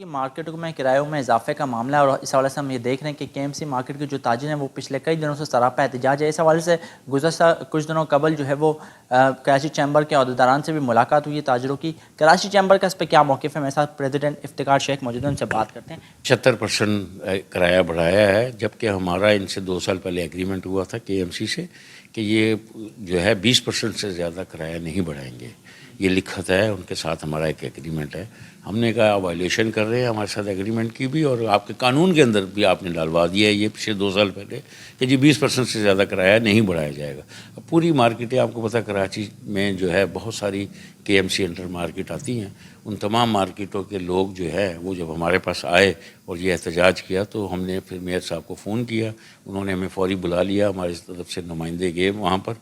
کہ مارکیٹوں میں کرایوں میں اضافے کا معاملہ ہے اور اس حوالے سے ہم یہ دیکھ رہے ہیں کہ کے ایم سی مارکیٹ کے جو تاجر ہیں وہ پچھلے کئی دنوں سے سراپا احتجاج ہے. اس حوالے سے گزشتہ کچھ دنوں قبل جو ہے وہ کراچی چیمبر کے عہدیداران سے بھی ملاقات ہوئی ہے تاجروں کی. کراچی چیمبر کا اس پہ کیا موقف ہے؟ میرے ساتھ پریزیڈنٹ افتخار شیخ موجود ہیں, ان سے بات کرتے ہیں. 76% کرایہ بڑھایا ہے, جبکہ ہمارا ان سے 2 سال پہلے ایگریمنٹ ہوا تھا کے ایم سی سے کہ یہ جو ہے 20% سے زیادہ کرایہ نہیں بڑھائیں گے. یہ لکھت ہے, ان کے ساتھ ہمارا ایک ایگریمنٹ ہے. ہم نے کہا وائلیشن کر رہے ہیں ہمارے ساتھ ایگریمنٹ کی بھی, اور آپ کے قانون کے اندر بھی آپ نے ڈالوا دیا ہے یہ پچھلے 2 سال پہلے کہ جی 20% سے زیادہ کرایہ نہیں بڑھایا جائے گا. اب پوری مارکیٹیں آپ کو پتہ کراچی میں جو ہے بہت ساری کے ایم سی انٹر مارکیٹ آتی ہیں. ان تمام مارکیٹوں کے لوگ جو ہے وہ جب ہمارے پاس آئے اور یہ احتجاج کیا تو ہم نے پھر میئر صاحب کو فون کیا, انہوں نے ہمیں فوری بلا لیا. ہماری طرف سے نمائندے گئے وہاں پر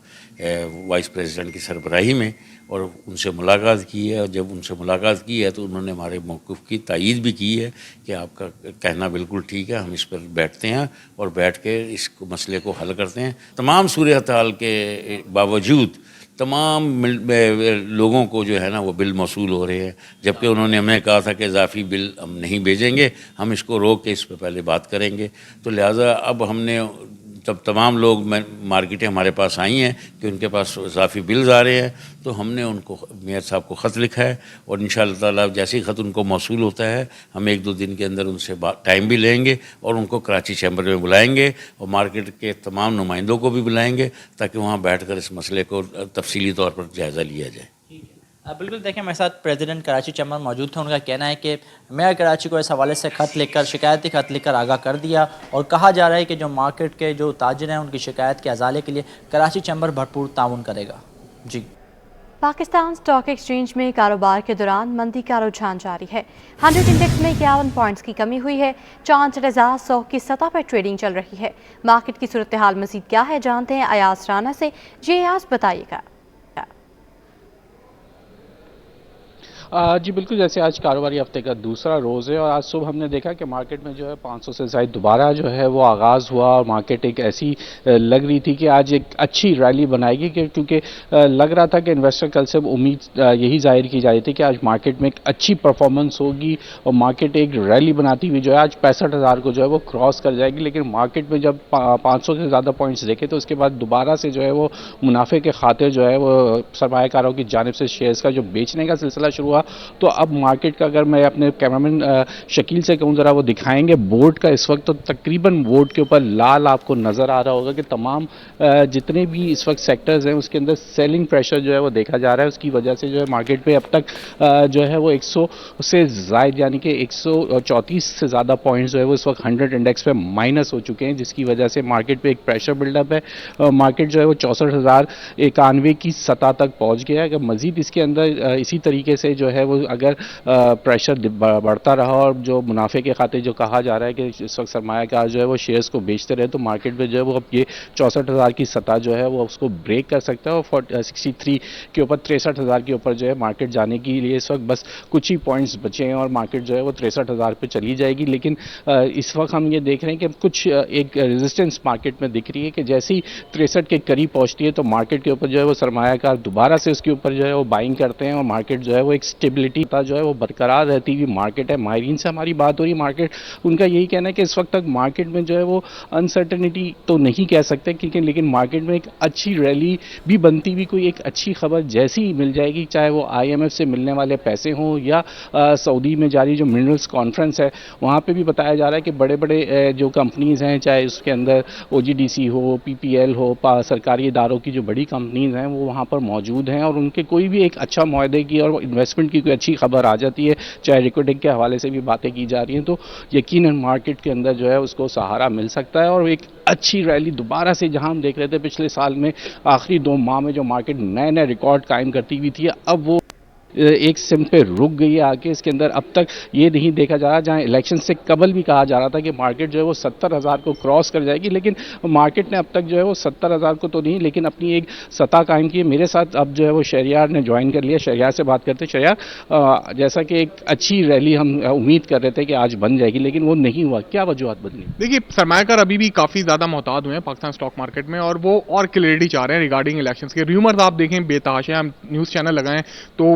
وائس پریزیڈنٹ کی سربراہی میں اور ان سے ملاقات کی ہے. اور جب ان سے ملاقات کی ہے تو انہوں نے ہمارے موقف کی تائید بھی کی ہے کہ آپ کا کہنا بالکل ٹھیک ہے, ہم اس پر بیٹھتے ہیں اور بیٹھ کے اس مسئلے کو حل کرتے ہیں. تمام صورتحال کے باوجود تمام لوگوں کو جو ہے نا وہ بل موصول ہو رہے ہیں, جبکہ انہوں نے ہمیں کہا تھا کہ اضافی بل ہم نہیں بھیجیں گے, ہم اس کو روک کے اس پہ پہلے بات کریں گے. تو لہٰذا اب ہم نے جب تمام لوگ مارکیٹیں ہمارے پاس آئی ہیں کہ ان کے پاس اضافی بلز آ رہے ہیں, تو ہم نے ان کو میئر صاحب کو خط لکھا ہے اور انشاءاللہ تعالیٰ جیسے ہی خط ان کو موصول ہوتا ہے ہم 1-2 دن کے اندر ان سے ٹائم بھی لیں گے اور ان کو کراچی چیمبر میں بلائیں گے اور مارکیٹ کے تمام نمائندوں کو بھی بلائیں گے تاکہ وہاں بیٹھ کر اس مسئلے کو تفصیلی طور پر جائزہ لیا جائے. بالکل, دیکھیں میرے ساتھ پریزیڈنٹ کراچی چیمبر موجود تھے. ان کا کہنا ہے کہ میئر کراچی کو اس حوالے سے خط لکھ کر شکایتی خط لکھ کر آگاہ کر دیا اور کہا جا رہا ہے کہ جو مارکیٹ کے جو تاجر ہیں ان کی شکایت کے ازالے کے لیے کراچی چیمبر بھرپور تعاون کرے گا. جی, پاکستان سٹاک ایکسچینج میں کاروبار کے دوران مندی کا رجحان جاری ہے. 100 انڈیکس میں 51 پوائنٹس کی کمی ہوئی ہے. 64,100 کی سطح پر ٹریڈنگ چل رہی ہے. مارکیٹ کی صورتحال مزید کیا ہے جانتے ہیں ایاز رانا سے. جی ایاز, بتائیے گا. جی بالکل, جیسے آج کاروباری ہفتے کا دوسرا روز ہے اور آج صبح ہم نے دیکھا کہ مارکیٹ میں جو ہے 500 سے زائد دوبارہ جو ہے وہ آغاز ہوا اور مارکیٹ ایک ایسی لگ رہی تھی کہ آج ایک اچھی ریلی بنائے گی, کیونکہ لگ رہا تھا کہ انویسٹر کل سے امید یہی ظاہر کی جا رہی تھی کہ آج مارکیٹ میں ایک اچھی پرفارمنس ہوگی اور مارکیٹ ایک ریلی بناتی ہوئی جو ہے آج 65,000 کو جو ہے وہ کراس کر جائے گی. لیکن مارکیٹ میں جب 500 سے زیادہ پوائنٹس دیکھے تو اس کے بعد دوبارہ سے جو ہے وہ منافع کے خاطر جو ہے وہ سرمایہ کاروں کی جانب سے شیئرز کا جو بیچنے کا سلسلہ شروع ہوا. تو اب مارکیٹ کا اگر میں اپنے کیمرامین شکیل سے کہوں ذرا وہ دکھائیں گے بورڈ کا اس وقت, تو تقریباً بورڈ کے اوپر لال آپ کو نظر آ رہا ہوگا کہ تمام جتنے بھی اس وقت سیکٹرز ہیں اس کے اندر سیلنگ پریشر جو ہے وہ دیکھا جا رہا ہے. اس کی وجہ سے جو ہے مارکیٹ پہ اب تک جو ہے وہ 100 سے زائد یعنی کہ 134 سے زیادہ پوائنٹس جو ہے وہ اس وقت 100 انڈیکس پہ مائنس ہو چکے ہیں, جس کی وجہ سے مارکیٹ پہ ایک پریشر بلڈ اپ ہے. مارکیٹ جو ہے وہ 64,091 کی سطح تک پہنچ گیا ہے. اگر مزید اس کے اندر اسی طریقے سے جو ہے وہ اگر پریشر بڑھتا رہا اور جو منافع کے خاطر جو کہا جا رہا ہے کہ اس وقت سرمایہ کار جو ہے وہ شیئرز کو بیچتے رہے تو مارکیٹ میں جو ہے وہ اب یہ 64,000 کی سطح جو ہے وہ اس کو بریک کر سکتا ہے اور 63 کے اوپر 63,000 کے اوپر جو ہے مارکیٹ جانے کے لیے اس وقت بس کچھ ہی پوائنٹس بچے ہیں اور مارکیٹ جو ہے وہ 63,000 پہ چلی جائے گی. لیکن اس وقت ہم یہ دیکھ رہے ہیں کہ کچھ ایک ریزسٹنس مارکیٹ میں دکھ رہی ہے کہ جیسے ہی 63 کے قریب پہنچتی ہے تو مارکیٹ کے اوپر جو ہے وہ سرمایہ کار دوبارہ سے اس کے اوپر جو ہے وہ بائنگ کرتے ہیں اور مارکیٹ جو ہے وہ ایک اسٹیبلٹی جو ہے وہ برقرار رہتی ہوئی مارکیٹ ہے. ماہرین سے ہماری بات ہو رہی مارکیٹ, ان کا یہی کہنا ہے کہ اس وقت تک مارکیٹ میں جو ہے وہ انسرٹنٹی تو نہیں کہہ سکتے کیونکہ لیکن مارکیٹ میں ایک اچھی ریلی بھی بنتی ہوئی کوئی ایک اچھی خبر جیسی ہی مل جائے گی, چاہے وہ IMF سے ملنے والے پیسے ہوں یا سعودی میں جاری جو منرلز کانفرنس ہے وہاں پہ بھی بتایا جا رہا ہے کہ بڑے بڑے جو کمپنیز ہیں چاہے اس کے اندر OGDC ہو, PPL ہو, سرکاری اداروں کی جو بڑی کمپنیز ہیں وہ وہاں پر موجود ہیں اور ان کے کوئی بھی ایک اچھا معاہدے کی اور انویسٹمنٹ کی کوئی اچھی خبر آ جاتی ہے, چاہے ریکارڈنگ کے حوالے سے بھی باتیں کی جا رہی ہیں, تو یقیناً مارکیٹ کے اندر جو ہے اس کو سہارا مل سکتا ہے اور ایک اچھی ریلی دوبارہ سے جہاں ہم دیکھ رہے تھے پچھلے سال میں آخری 2 ماہ میں جو مارکیٹ نئے ریکارڈ قائم کرتی ہوئی تھی, اب وہ ایک سمت پہ رک گئی ہے آگے. اس کے اندر اب تک یہ نہیں دیکھا جا رہا, جہاں الیکشن سے قبل بھی کہا جا رہا تھا کہ مارکیٹ جو ہے وہ 70,000 کو کراس کر جائے گی, لیکن مارکیٹ نے اب تک جو ہے وہ 70,000 کو تو نہیں لیکن اپنی ایک سطح قائم کی ہے. میرے ساتھ اب جو ہے وہ شہریار نے جوائن کر لیا, شہریار سے بات کرتے. شہریار, جیسا کہ ایک اچھی ریلی ہم امید کر رہے تھے کہ آج بن جائے گی لیکن وہ نہیں ہوا, کیا وجوہات بدلی؟ دیکھیے, سرمایہ کار ابھی بھی کافی زیادہ محتاط ہوئے ہیں پاکستان اسٹاک مارکیٹ میں اور وہ اور کلیئرٹی چاہ رہے ہیں ریگارڈنگ الیکشنز کے. ریومرز آپ دیکھیں بے تحاشا, ہم نیوز چینل لگائیں تو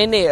NA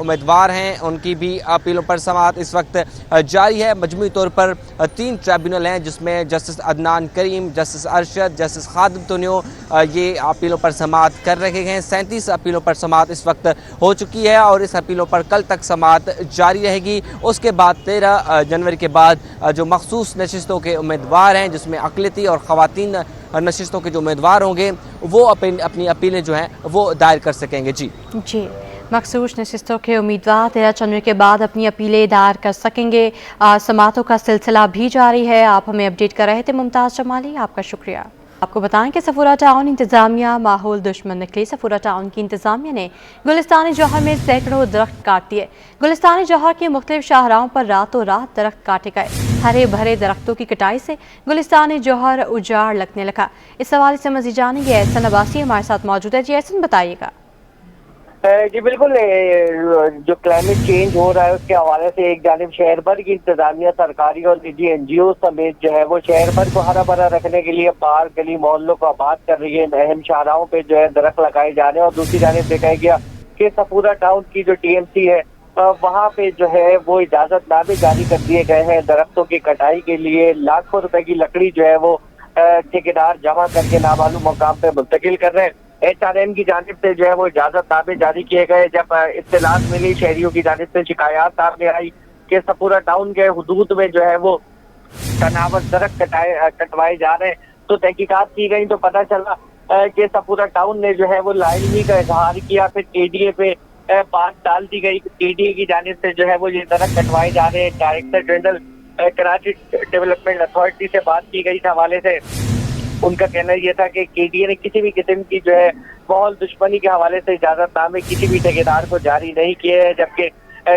امیدوار ہیں ان کی بھی اپیلوں پر سماعت اس وقت جاری ہے. مجموعی طور پر 3 ٹریبیونل ہیں جس میں جسٹس عدنان کریم، جسٹس ارشد، جسٹس خادم تونیو یہ اپیلوں پر سماعت کر رہے ہیں. 37 اپیلوں پر سماعت اس وقت ہو چکی ہے اور اس اپیلوں پر کل تک سماعت جاری رہے گی. اس کے بعد 13 جنوری کے بعد جو مخصوص نشستوں کے امیدوار ہیں جس میں اقلیتی اور خواتین نشستوں کے جو امیدوار ہوں گے وہ اپنی اپیلیں جو ہیں وہ دائر کر سکیں گے. جی مخصوص نشستوں کے امیدوار 13 جنوری کے بعد اپنی اپیلیں دائر کر سکیں گے. سماعتوں کا سلسلہ بھی جاری ہے. آپ ہمیں اپڈیٹ کر رہے تھے ممتاز جمالی، آپ کا شکریہ. آپ کو بتائیں کہ صفورہ ٹاؤن انتظامیہ ماحول دشمن نکلی. صفورہ ٹاؤن کی انتظامیہ نے گلستان جوہر میں سینکڑوں درخت کاٹ دیے. گلستان جوہر کے مختلف شاہراہوں پر راتوں رات درخت کاٹے گئے. ہرے بھرے درختوں کی کٹائی سے گلستان جوہر اجاڑ لگنے لگا. اس حوالے سے مزید جانیں گے احسن عباسی ہمارے ساتھ موجود ہے. جی احسن بتائیے گا. جی بالکل، جو کلائمیٹ چینج ہو رہا ہے اس کے حوالے سے ایک جانب شہر بھر کی انتظامیہ سرکاری اور نجی NGO سمیت جو ہے وہ شہر بھر کو ہرا بھرا رکھنے کے لیے پارک گلی محلوں کو آباد کر رہی ہے. اہم شاہراہوں پہ جو ہے درخت لگائے جا رہے ہیں اور دوسری جانب دیکھا گیا کہ صفورہ ٹاؤن کی جو TMC ہے وہاں پہ جو ہے وہ اجازت نامے جاری کر دیے گئے ہیں درختوں کی کٹائی کے لیے. لاکھوں روپے کی لکڑی جو ہے وہ ٹھیکیدار جمع کر کے نامعلوم مقام پہ منتقل کر رہے ہیں. HRM کی جانب سے جو ہے وہ اجازت نامے جاری کیے گئے. جب اطلاعات ملی شہریوں کی جانب سے شکایات سامنے آئی کہ صفورہ ٹاؤن کے حدود میں جو ہے وہ تناور درخت کٹوائے جا رہے ہیں تو تحقیقات کی گئی تو پتہ چلا کہ صفورہ ٹاؤن نے جو ہے وہ لاعلمی کا اظہار کیا. پھر TDA پہ بات ڈال دی گئی. TDA کی جانب سے جو ہے وہ یہ درخت کٹوائے جا رہے ہیں. Director general Karachi development authority سے بات کی گئی اس حوالے سے. ان کا کہنا یہ تھا کہ KDA نے کسی بھی قسم کی جو ہے ماحول دشمنی کے حوالے سے اجازت نامے کسی بھی ٹھیکیدار کو جاری نہیں کیے ہیں. جبکہ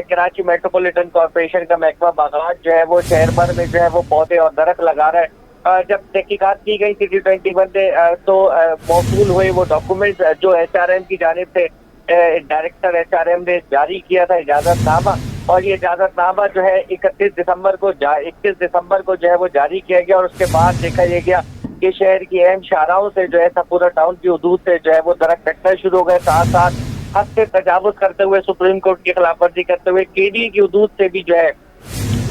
کراچی میٹروپولیٹن کارپوریشن کا محکمہ باغات جو ہے وہ شہر بھر میں جو ہے وہ پودے اور درخت لگا رہا ہے. جب تحقیقات کی گئی City 21 میں تو موصول ہوئے وہ ڈاکومنٹس جو HRM کی جانب سے ڈائریکٹر HRM نے جاری کیا تھا اجازت نامہ، اور یہ اجازت نامہ جو ہے 21 دسمبر کو جو ہے وہ جاری کیا گیا. اور اس کے بعد دیکھا یہ گیا کہ شہر کی اہم شاہراہوں سے جو ہے صفورہ ٹاؤن کی حدود سے جو ہے وہ درخت کٹنا شروع ہو گئے. ساتھ ساتھ حد سے تجاوز کرتے ہوئے سپریم کورٹ کی خلاف ورزی کرتے ہوئے KDA کی حدود سے بھی جو ہے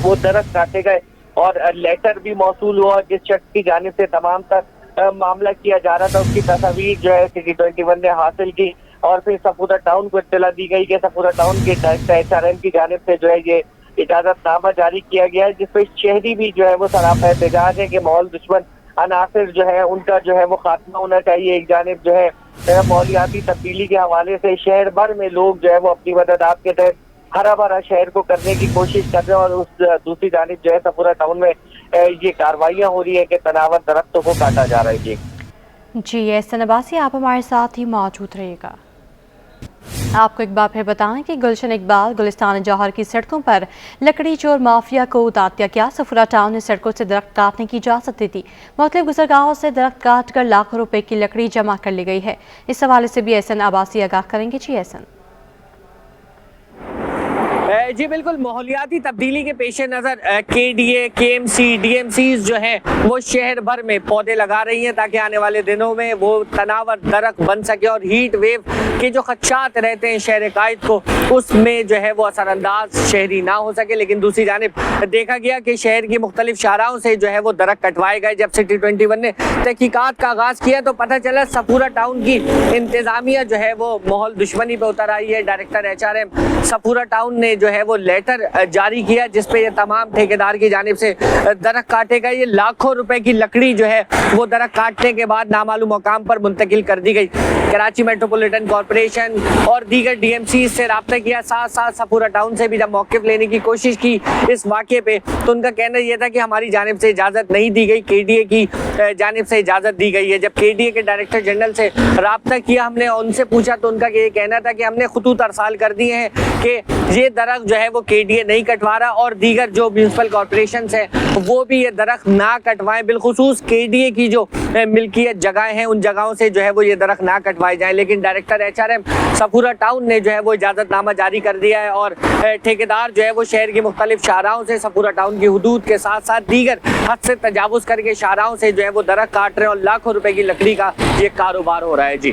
وہ درخت کاٹے گئے. اور لیٹر بھی موصول ہوا جس شخص کی جانب سے تمام تک معاملہ کیا جا رہا تھا اس کی تصاویر جو ہے City 21 نے حاصل کی. اور پھر صفورہ ٹاؤن کو اطلاع دی گئی کہ صفورہ ٹاؤن کے ڈائریکٹر HRM کی جانب سے جو ہے یہ اجازت نامہ جاری کیا گیا ہے جس پہ شہری بھی جو ہے وہ سراپا احتجاج ہے کہ ماحول دشمن عناصر جو ہے ان کا جو ہے وہ خاتمہ ہونا چاہیے. ایک جانب جو ہے ماحولیاتی تبدیلی کے حوالے سے شہر بھر میں لوگ جو ہے وہ اپنی مدد آپ کے تحت ہرا بھرا شہر کو کرنے کی کوشش کر رہے ہیں. اور اس دوسری جانب جو ہے صفورہ ٹاؤن میں یہ کاروائیاں ہو رہی ہے کہ تناور درختوں کو کاٹا جا رہا ہے. جی احسن عباسی آپ ہمارے ساتھ ہی موجود رہے گا. آپ کو ایک بار پھر بتائیں کہ گلشن اقبال گلستان جوہر کی سڑکوں پر لکڑی چور مافیا کو اتار دیا گیا. صفورہ ٹاؤن نے سڑکوں سے درخت کاٹنے کی اجازت دی تھی. مختلف گزرگاہوں سے درخت کاٹ کر لاکھوں روپے کی لکڑی جمع کر لی گئی ہے. اس حوالے سے بھی احسن عباسی آگاہ کریں گے. جی احسن. جی بالکل، ماحولیاتی تبدیلی کے پیش نظر KDA KMC DMCs جو ہے وہ شہر بھر میں پودے لگا رہی ہیں تاکہ آنے والے دنوں میں وہ تناور درخت بن سکے اور ہیٹ ویو کے جو خدشات رہتے ہیں شہر قائد کو اس میں جو ہے وہ اثر انداز شہری نہ ہو سکے. لیکن دوسری جانب دیکھا گیا کہ شہر کی مختلف شاہراہوں سے جو ہے وہ درخت کٹوائے گئے. جب City 21 نے تحقیقات کا آغاز کیا تو پتہ چلا صفورہ ٹاؤن کی انتظامیہ جو ہے وہ ماحول دشمنی پہ اتر آئی ہے. ڈائریکٹر HRM صفورہ ٹاؤن نے جو ہے وہ لیٹر جاری کیا جس پہ یہ تمام ٹھیکیدار کی جانب سے درخت کاٹے گئے. یہ لاکھوں روپے کی لکڑی جو ہے وہ درخت کاٹنے کے بعد نامعلوم مقام پر منتقل کر دی گئی. کراچی میٹروپولیٹن کارپوریشن اور دیگر DMC سے رابطہ کیا. ساتھ ساتھ صفورہ ٹاؤن سے بھی جب موقف لینے کی کوشش کی اس واقعے پہ تو ان کا کہنا یہ تھا کہ ہماری جانب سے اجازت نہیں دی گئی، KDA کی جانب سے اجازت دی گئی ہے. جب KDA کے ڈائریکٹر جنرل سے رابطہ کیا ہم نے ان سے پوچھا تو ان کا یہ کہنا تھا کہ ہم نے خطوط ارسال کر دیے ہیں کہ یہ درخت جو ہے وہ KDA نہیں کٹوا رہا اور دیگر جو میونسپل کارپوریشنز ہیں وہ بھی یہ درخت نہ کٹوائیں. بالخصوص KDA کی جو ملکیت جگہیں ہیں ان جگہوں سے جو ہے وہ یہ درخت نہ کٹوائے جائیں. لیکن ڈائریکٹر HRM صفورہ ٹاؤن نے جو ہے وہ اجازت نامہ جاری کر دیا ہے اور ٹھیکیدار جو ہے وہ شہر کی مختلف شاہراہوں سے صفورہ ٹاؤن کی حدود کے ساتھ ساتھ دیگر حد سے تجاوز کر کے شاہراہوں سے جو ہے وہ درخت کاٹ رہے ہیں اور لاکھوں روپے کی لکڑی کا یہ کاروبار ہو رہا ہے. جی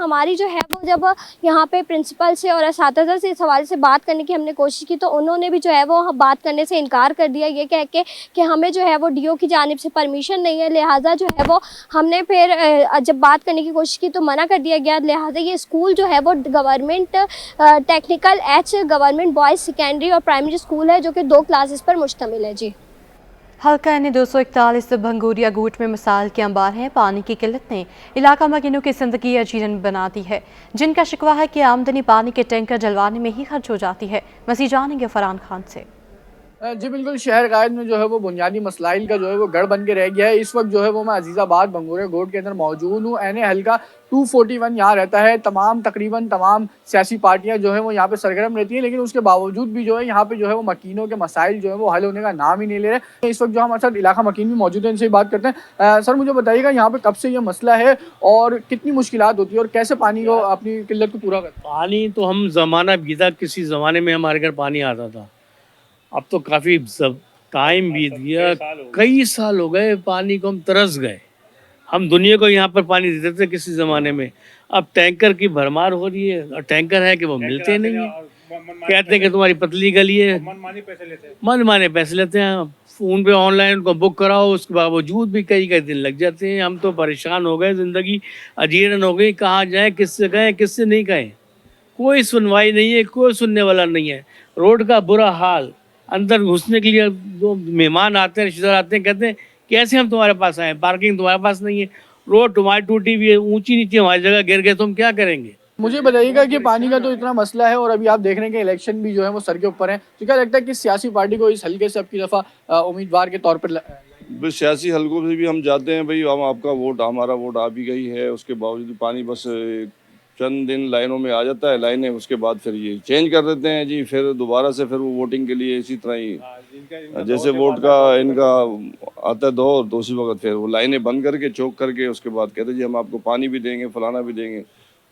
ہماری جو ہے وہ جب یہاں پہ پرنسپل سے اور اساتذہ سے اس حوالے سے بات کرنے کی ہم نے کوشش کی تو انہوں نے بھی جو ہے وہ بات کرنے سے انکار کر دیا، یہ کہہ کے کہ ہمیں جو ہے وہ ڈی او کی جانب سے پرمیشن نہیں ہے، لہٰذا جو ہے وہ ہم نے پھر جب بات کرنے کی کوشش کی تو منع کر دیا گیا، لہٰذا یہ اسکول جو ہے وہ government technical H government boys secondary اور پرائمری اسکول ہے جو کہ 2 کلاسز پر مشتمل ہے۔ جی حلقہ این 241 بھنگوریا گوٹ میں مسائل کے انبار ہیں۔ پانی کی قلت نے علاقہ مکینوں کی زندگی عجیب بنا دی ہے، جن کا شکوہ ہے کہ آمدنی پانی کے ٹینکر ڈلوانے میں ہی خرچ ہو جاتی ہے۔ مزید جانیں گے فرحان خان سے۔ جی بالکل، شہر قائد میں جو ہے وہ بنیادی مسائل کا جو ہے وہ گڑھ بن کے رہ گیا ہے۔ اس وقت جو ہے وہ میں عزیز آباد بھنگوریا گوٹ کے اندر موجود ہوں۔ این حلقہ 241 یہاں رہتا ہے، تقریباً تمام سیاسی پارٹیاں جو ہیں وہ یہاں پہ سرگرم رہتی ہیں، لیکن اس کے باوجود بھی جو ہے یہاں پہ جو ہے وہ مکینوں کے مسائل جو ہے وہ حل ہونے کا نام ہی نہیں لے رہے۔ اس وقت جو ہمارے ساتھ علاقہ مکین بھی موجود ہیں، ان سے بات کرتے ہیں۔ سر مجھے بتائیے گا یہاں پہ کب سے یہ مسئلہ ہے اور کتنی مشکلات ہوتی ہے اور کیسے پانی کو اپنی قلت کو پورا کرتے ہیں؟ پانی تو ہم زمانہ بیتا، کسی زمانے میں ہمارے گھر پانی آتا تھا، اب تو کافی ٹائم بیت گیا، کئی سال ہو گئے، پانی کو ہم ترس گئے۔ ہم دنیا کو یہاں پر پانی دیتے تھے کسی زمانے میں، اب ٹینکر کی بھرمار ہو رہی ہے، اور ٹینکر ہے کہ وہ ملتے نہیں ہیں، کہتے ہیں کہ تمہاری پتلی گلی ہے، من مانے پیسے لیتے ہیں، فون پہ آن لائن کو بک کراؤ، اس کے باوجود بھی کئی دن لگ جاتے ہیں۔ ہم تو پریشان ہو گئے، زندگی اجیرن ہو گئی، کہاں جائیں، کس سے کہیں کس سے نہیں کہیں، کوئی سنوائی نہیں ہے، کوئی سننے والا نہیں ہے۔ روڈ کا برا حال، اندر گھسنے کے لیے جو مہمان آتے ہیں، رشتہ دار آتے ہیں، کہتے ہیں کیسے ہم تمہارے پاس آئیں، پارکنگ تمہارے پاس نہیں ہے، روڈ تمہاری ٹوٹی ہوئی ہے، اونچی نیچی ہماری جگہ گر گئے، تم کیا کریں گے؟ مجھے بتائیے گا کہ پانی کا تو اتنا مسئلہ ہے اور ابھی آپ دیکھ رہے ہیں کہ الیکشن بھی جو ہے وہ سر کے اوپر ہیں، تو کیا لگتا ہے کہ سیاسی پارٹی کو اس حلقے سے اب کی دفعہ امیدوار کے طور پر سیاسی حلقوں سے بھی ہم جاتے ہیں بھائی ہم آپ کا ووٹ، ہمارا ووٹ آ بھی گئی ہے، اس کے باوجود پانی بس چند دن لائنوں میں آ جاتا ہے، لائنیں اس کے بعد پھر یہ چینج کر دیتے ہیں جی، پھر دوبارہ سے پھر وہ ووٹنگ کے لیے اسی طرح ہی جیسے ووٹ کا ان کا آتا ہے دور، تو اسی وقت پھر وہ لائنیں بند کر کے چوک کر کے اس کے بعد کہتے ہیں جی ہم آپ کو پانی بھی دیں گے، فلانا بھی دیں گے،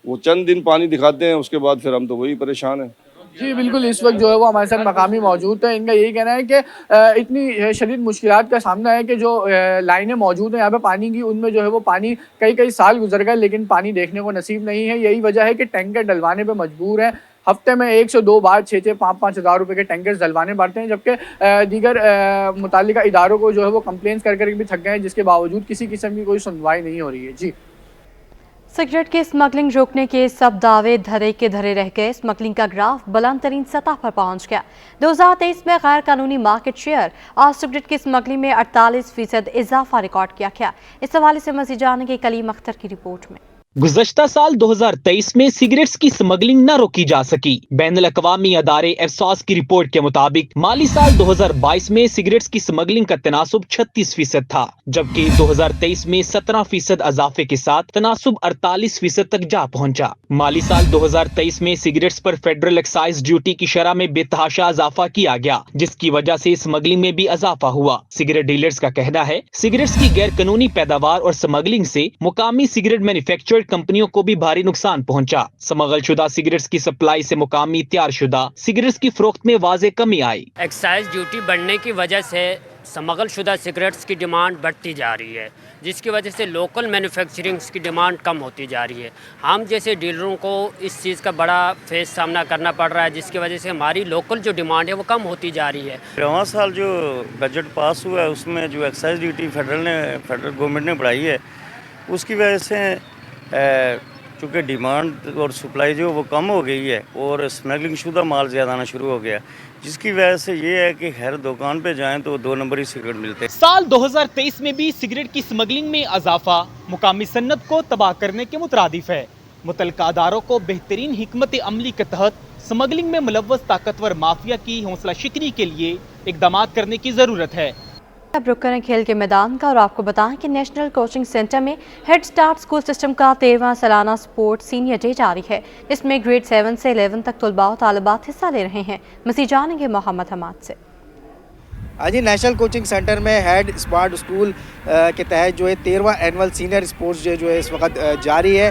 وہ چند دن پانی دکھاتے ہیں، اس کے بعد پھر ہم تو وہی پریشان ہیں۔ جی بالکل، اس وقت جو ہے وہ ہمارے ساتھ مقامی موجود ہیں، ان کا یہی کہنا ہے کہ اتنی شدید مشکلات کا سامنا ہے کہ جو لائنیں موجود ہیں یہاں پہ پانی کی، ان میں جو ہے وہ پانی کئی سال گزر گئے لیکن پانی دیکھنے کو نصیب نہیں ہے۔ یہی وجہ ہے کہ ٹینکر ڈلوانے پہ مجبور ہیں، ہفتے میں 1 سے 2 بار 6-6 5-5 ہزار روپے کے ٹینکرز ڈلوانے پڑتے ہیں، جبکہ دیگر متعلقہ اداروں کو جو ہے وہ کمپلینس کر بھی تھک گئے ہیں، جس کے باوجود کسی قسم کی کوئی سنوائی نہیں ہو رہی ہے۔ جی سگریٹ کی اسمگلنگ روکنے کے سب دعوے دھرے کے دھرے رہ گئے۔ اسمگلنگ کا گراف بلند ترین سطح پر پہنچ گیا۔ 2023 میں غیر قانونی مارکیٹ شیئر اور سگریٹ کی اسمگلنگ میں 48% اضافہ ریکارڈ کیا گیا۔ اس حوالے سے مزید جانیں گے کلیم اختر کی رپورٹ میں۔ گزشتہ سال 2023 میں سگریٹس کی اسمگلنگ نہ روکی جا سکی۔ بین الاقوامی ادارے افسوس کی رپورٹ کے مطابق مالی سال 2022 میں سگریٹس کی اسمگلنگ کا تناسب 36% تھا، جبکہ 2023 میں 17% اضافے کے ساتھ تناسب 48% تک جا پہنچا۔ مالی سال 2023 میں سگریٹس پر فیڈرل ایکسائز ڈیوٹی کی شرح میں بے تحاشا اضافہ کیا گیا، جس کی وجہ سے اسمگلنگ میں بھی اضافہ ہوا۔ سگریٹ ڈیلرز کا کہنا ہے سگریٹس کی غیر قانونی پیداوار اور اسمگلنگ سے مقامی سگریٹ مینوفیکچر کمپنیوں کو بھی بھاری نقصان پہنچا۔ سمگل شدہ سگریٹس کی سپلائی سے مقامی تیار شدہ سگریٹس کی فروخت میں واضح کمی آئی۔ ایکسائز ڈیوٹی بڑھنے کی وجہ سے سمگل شدہ سگریٹس کی ڈیمانڈ بڑھتی جا رہی ہے، جس کی وجہ سے لوکل مینوفیکچرنگس کی ڈیمانڈ کم ہوتی جا رہی ہے۔ ہم جیسے ڈیلروں کو اس چیز کا بڑا فیس سامنا کرنا پڑ رہا ہے، جس کی وجہ سے ہماری لوکل جو ڈیمانڈ ہے وہ کم ہوتی جا رہی ہے۔ رواں سال جو بجٹ پاس ہوا ہے اس میں جو ایکسائز ڈیوٹی فیڈرل گورنمنٹ نے بڑھائی ہے، اس کی وجہ سے چونکہ ڈیمانڈ اور سپلائی جو وہ کم ہو گئی ہے اور اسمیگلنگ شدہ مال زیادہ آنا شروع ہو گیا، جس کی وجہ سے یہ ہے کہ ہر دکان پہ جائیں تو 2 نمبری سگریٹ ملتے ہیں۔ سال 2023 میں بھی سگریٹ کی اسمگلنگ میں اضافہ مقامی صنعت کو تباہ کرنے کے مترادف ہے۔ متعلقہ اداروں کو بہترین حکمت عملی کے تحت اسمگلنگ میں ملوث طاقتور مافیا کی حوصلہ شکنی کے لیے اقدامات کرنے کی ضرورت ہے۔ اب رک کریں کھیل کے میدان کا اور آپ کو بتائیں کہ نیشنل کوچنگ سینٹر میں ہیڈ سٹارٹ اسکول سسٹم کا 13واں سالانہ سپورٹ سینئر ڈے جاری ہے۔ اس میں گریڈ 7 سے 11 تک طلباء و طالبات حصہ لے رہے ہیں۔ مزید جانیں گے محمد حماد سے۔ ہاں جی، نیشنل کوچنگ سینٹر میں ہیڈ اسمارٹ اسکول کے تحت جو ہے 13واں اینول سینئر اسپورٹس ڈے جو ہے اس وقت جاری ہے.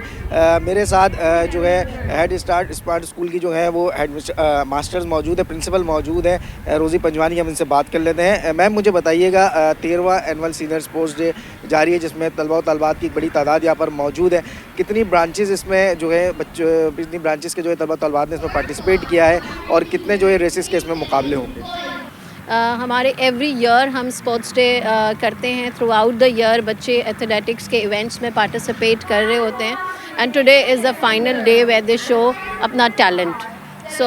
میرے ساتھ جو ہے ہیڈ اسمارٹ اسکول کی جو ہے وہ ہیڈ ماسٹرز موجود ہے، پرنسپل موجود ہے روزی پنجوانی. ہم ان سے بات کر لیتے ہیں. میم مجھے بتائیے گا 13واں اینول سینئر اسپورٹس ڈے جاری ہے جس میں طلباء و طالبات کی ایک بڑی تعداد یہاں پر موجود ہے. کتنی برانچز اس میں جو ہے کتنی برانچز کے جو ہے طلباء و طالبات نے اس میں پارٹیسپیٹ کیا ہے اور کتنے جو ہے ریسز کے اس میں مقابلے ہوں گے؟ ہمارے ایوری ایئر ہم اسپورٹس ڈے کرتے ہیں. تھرو آؤٹ دا ایئر بچے ایتھلیٹکس کے ایونٹس میں پارٹیسپیٹ کر رہے ہوتے ہیں. And today is the final day where they show اپنا ٹیلنٹ. سو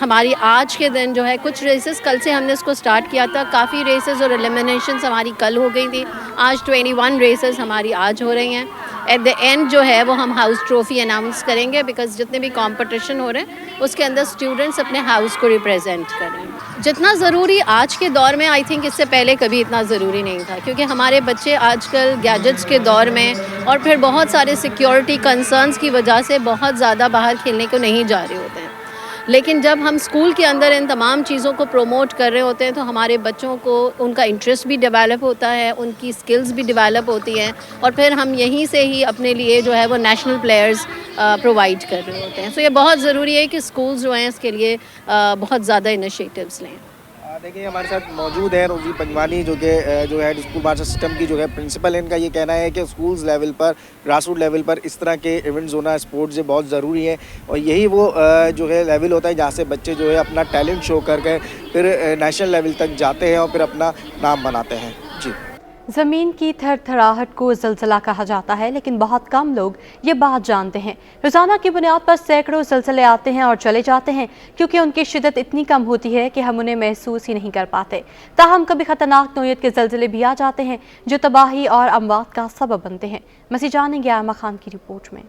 ہماری آج کے دن جو ہے کچھ ریسز کل سے ہم نے اس کو سٹارٹ کیا تھا. کافی ریسز اور ایلیمینیشنز ہماری کل ہو گئی تھی. آج 21 ریسز ہماری آج ہو رہی ہیں. ایٹ دا اینڈ جو ہے وہ ہم ہاؤس ٹرافی اناؤنس کریں گے بیکاز جتنے بھی کمپٹیشن ہو رہے ہیں اس کے اندر اسٹوڈنٹس اپنے ہاؤس کو ریپرزینٹ کر رہے ہیں. جتنا ضروری آج کے دور میں آئی تھنک اس سے پہلے کبھی اتنا ضروری نہیں تھا کیونکہ ہمارے بچے آج کل گیجٹس کے دور میں اور پھر بہت سارے سیکیورٹی کنسرنس کی وجہ سے بہت زیادہ باہر کھیلنے کو نہیں جا رہے ہوتے ہیں. لیکن جب ہم اسکول کے اندر ان تمام چیزوں کو پروموٹ کر رہے ہوتے ہیں تو ہمارے بچوں کو ان کا انٹرسٹ بھی ڈیولپ ہوتا ہے, ان کی اسکلز بھی ڈیولپ ہوتی ہیں, اور پھر ہم یہیں سے ہی اپنے لیے جو ہے وہ نیشنل پلیئرز پرووائڈ کر رہے ہوتے ہیں. سو یہ بہت ضروری ہے کہ اسکولز جو ہیں اس کے لیے بہت زیادہ انیشیٹوز لیں. دیکھیے ہمارے ساتھ موجود ہیں روزی پنجوانی جو کہ جو ہے اسکول ماسٹر سسٹم کی جو ہے پرنسپل. ان کا یہ کہنا ہے کہ اسکولز لیول پر, گراس روٹ لیول پر اس طرح کے ایونٹس ہونا اسپورٹس بہت ضروری ہیں, اور یہی وہ جو ہے لیول ہوتا ہے جہاں سے بچے جو ہے اپنا ٹیلنٹ شو کر کے پھر نیشنل لیول تک جاتے ہیں اور پھر اپنا نام بناتے ہیں. جی, زمین کی تھر تھراہٹ کو زلزلہ کہا جاتا ہے, لیکن بہت کم لوگ یہ بات جانتے ہیں. روزانہ کی بنیاد پر سینکڑوں زلزلے آتے ہیں اور چلے جاتے ہیں کیونکہ ان کی شدت اتنی کم ہوتی ہے کہ ہم انہیں محسوس ہی نہیں کر پاتے. تاہم کبھی خطرناک نوعیت کے زلزلے بھی آ جاتے ہیں جو تباہی اور اموات کا سبب بنتے ہیں. مزید جانیں گے آئمہ خان کی رپورٹ میں.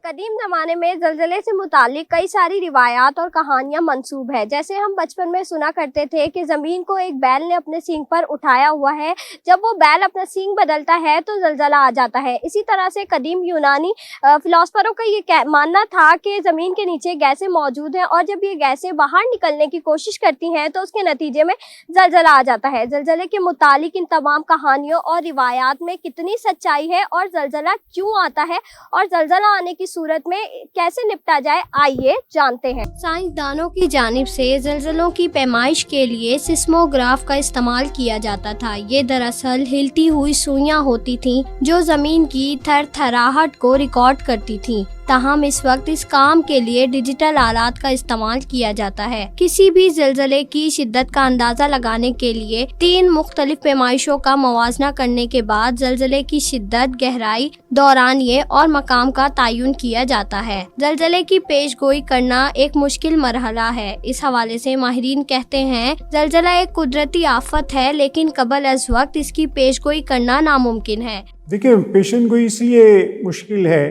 قدیم زمانے میں زلزلے سے متعلق کئی ساری روایات اور کہانیاں منسوب ہے. جیسے ہم بچپن میں سنا کرتے تھے کہ زمین کو ایک بیل نے اپنے سینگ پر اٹھایا ہوا ہے, جب وہ بیل اپنا سینگ بدلتا ہے تو زلزلہ آ جاتا ہے. اسی طرح سے قدیم یونانی فلاسفروں کا یہ ماننا تھا کہ زمین کے نیچے گیسیں موجود ہیں اور جب یہ گیسیں باہر نکلنے کی کوشش کرتی ہیں تو اس کے نتیجے میں زلزلہ آ جاتا ہے. زلزلے کے متعلق ان تمام کہانیوں اور روایات میں کتنی سچائی ہے اور زلزلہ کیوں آتا ہے اور زلزلہ آنے کی صورت میں کیسے نپٹا جائے, آئیے جانتے ہیں. سائنسدانوں کی جانب سے زلزلوں کی پیمائش کے لیے سیسموگراف کا استعمال کیا جاتا تھا. یہ دراصل ہلتی ہوئی سوئیاں ہوتی تھیں جو زمین کی تھر تھراہٹ کو ریکارڈ کرتی تھیں. تاہم اس وقت اس کام کے لیے ڈیجیٹل آلات کا استعمال کیا جاتا ہے. کسی بھی زلزلے کی شدت کا اندازہ لگانے کے لیے 3 مختلف پیمائشوں کا موازنہ کرنے کے بعد زلزلے کی شدت, گہرائی, دورانیے اور مقام کا تعین کیا جاتا ہے. زلزلے کی پیش گوئی کرنا ایک مشکل مرحلہ ہے. اس حوالے سے ماہرین کہتے ہیں زلزلہ ایک قدرتی آفت ہے لیکن قبل از وقت اس کی پیش گوئی کرنا ناممکن ہے. دیکھیں, پیشن گوئی اس لیے مشکل ہے,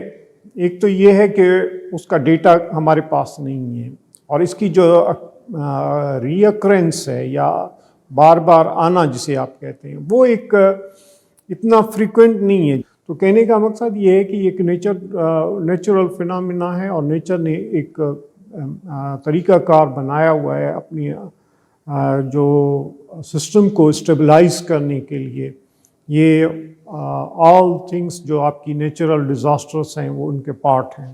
ایک تو یہ ہے کہ اس کا ڈیٹا ہمارے پاس نہیں ہے, اور اس کی جو ری اکرنس ہے یا بار بار آنا جسے آپ کہتے ہیں وہ ایک اتنا فریکوینٹ نہیں ہے. تو کہنے کا مقصد یہ ہے کہ یہ ایک نیچرل فینامنا ہے اور نیچر نے ایک طریقہ کار بنایا ہوا ہے اپنی جو سسٹم کو اسٹیبلائز کرنے کے لیے. یہ آل تھنگس جو آپ کی نیچرل ڈیزاسٹرس ہیں وہ ان کے پارٹ ہیں.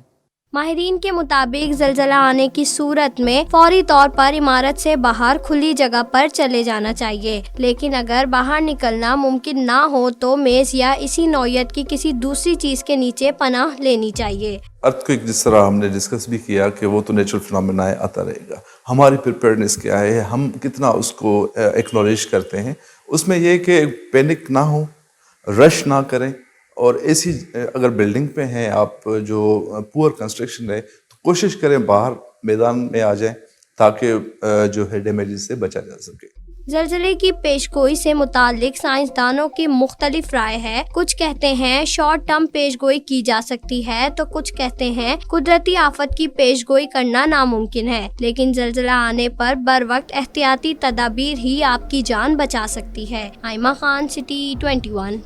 ماہرین کے مطابق زلزلہ آنے کی صورت میں فوری طور پر عمارت سے باہر کھلی جگہ پر چلے جانا چاہیے, لیکن اگر باہر نکلنا ممکن نہ ہو تو میز یا اسی نوعیت کی کسی دوسری چیز کے نیچے پناہ لینی چاہیے. ارتھکویک جس طرح ہم نے ڈسکس بھی کیا کہ وہ تو نیچرل فینامنا ہے, آتا رہے گا. ہماری پریپیئرنس کیا ہے, ہم کتنا اس کو ایکنالج کرتے ہیں. اس میں یہ کہ پینک نہ ہو, رش نہ کریں, اور ایسی اگر بلڈنگ پہ ہیں آپ جو پور کنسٹرکشن ہے تو کوشش کریں باہر میدان میں آ جائیں تاکہ جو ہے ڈیمیجز سے بچا جا سکے. زلزلے کی پیش گوئی سے متعلق سائنسدانوں کی مختلف رائے ہے. کچھ کہتے ہیں شارٹ ٹرم پیش گوئی کی جا سکتی ہے تو کچھ کہتے ہیں قدرتی آفت کی پیش گوئی کرنا ناممکن ہے, لیکن زلزلہ آنے پر بر وقت احتیاطی تدابیر ہی آپ کی جان بچا سکتی ہے. آئمہ خان, سٹی 21.